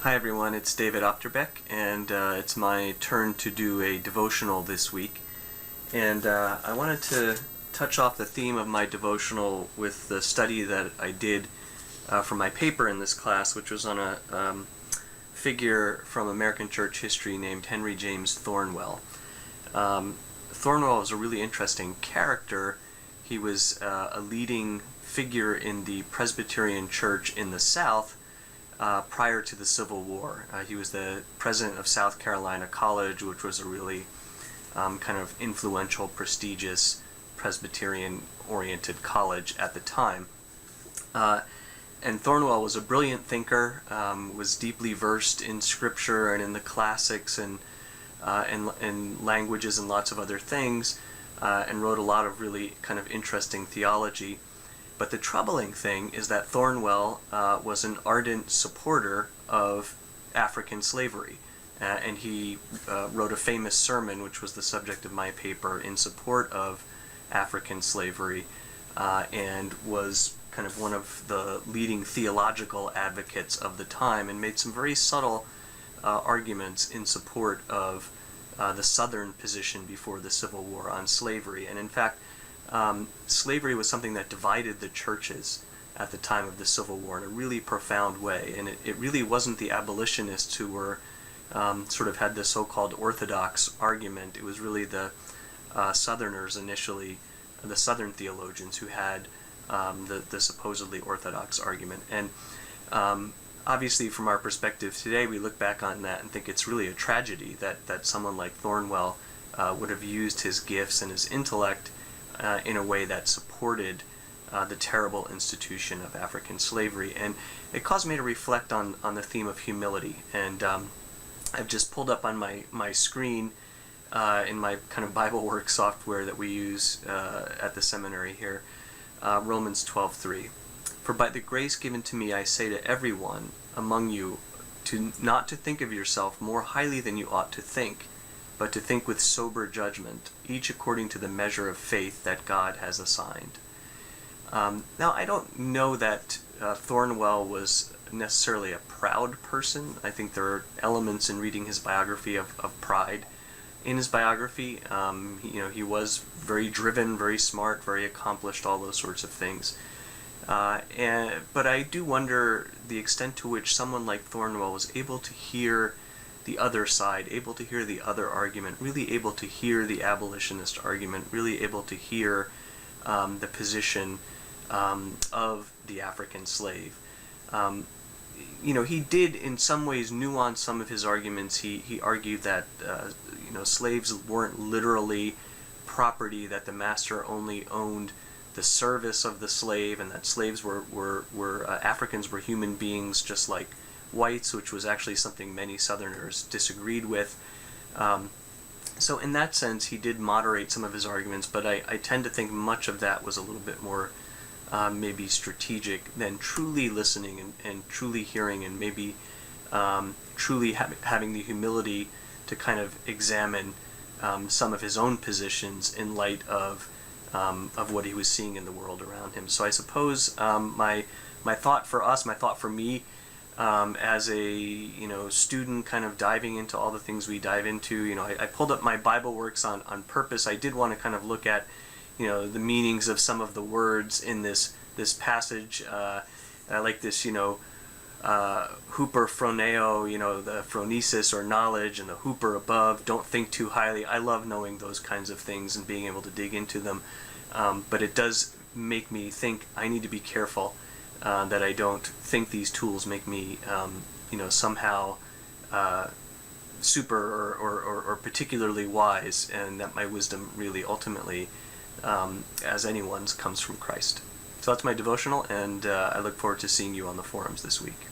Hi everyone, it's David Opterbeck, and it's my turn to do a devotional this week. And I wanted to touch off the theme of my devotional with the study that I did for my paper in this class, which was on a figure from American church history named Henry James Thornwell. Thornwell was a really interesting character. He was a leading figure in the Presbyterian church in the South prior to the Civil War. He was the president of South Carolina College, which was a really kind of influential, prestigious, Presbyterian-oriented college at the time. And Thornwell was a brilliant thinker, was deeply versed in Scripture and in the classics and languages and lots of other things, and wrote a lot of really kind of interesting theology. But the troubling thing is that Thornwell was an ardent supporter of African slavery, and he wrote a famous sermon, which was the subject of my paper, in support of African slavery, and was kind of one of the leading theological advocates of the time, and made some very subtle arguments in support of the Southern position before the Civil War on slavery. And in fact, slavery was something that divided the churches at the time of the Civil War in a really profound way, and it really wasn't the abolitionists who were sort of had the so-called orthodox argument. It was really the Southerners initially, the Southern theologians, who had the supposedly orthodox argument. And obviously from our perspective today, we look back on that and think it's really a tragedy that someone like Thornwell would have used his gifts and his intellect in a way that supported the terrible institution of African slavery. And it caused me to reflect on the theme of humility. And I've just pulled up on my screen in my kind of Bible work software that we use at the seminary here, Romans 12:3. For by the grace given to me I say to everyone among you not to think of yourself more highly than you ought to think, but to think with sober judgment, each according to the measure of faith that God has assigned. Now, I don't know that Thornwell was necessarily a proud person. I think there are elements in reading his biography of pride in his biography. He was very driven, very smart, very accomplished, all those sorts of things. But I do wonder the extent to which someone like Thornwell was able to hear the other side, able to hear the other argument, really able to hear the abolitionist argument, really able to hear the position of the African slave. He did in some ways nuance some of his arguments. He argued that slaves weren't literally property, that the master only owned the service of the slave, and that slaves were Africans were human beings just like whites, which was actually something many Southerners disagreed with. So in that sense, he did moderate some of his arguments, but I tend to think much of that was a little bit more maybe strategic than truly listening and truly hearing, and maybe truly having the humility to kind of examine some of his own positions in light of what he was seeing in the world around him. So I suppose my thought for us, my thought for me, as a student kind of diving into all the things we dive into, I pulled up my Bible works on purpose. I did want to kind of look at the meanings of some of the words in this passage. I like this hooper phroneo, the phronesis or knowledge, and the hooper above, don't think too highly. I love knowing those kinds of things and being able to dig into them, but it does make me think I need to be careful that I don't think these tools make me somehow super or particularly wise, and that my wisdom really ultimately, as anyone's, comes from Christ. So that's my devotional, and I look forward to seeing you on the forums this week.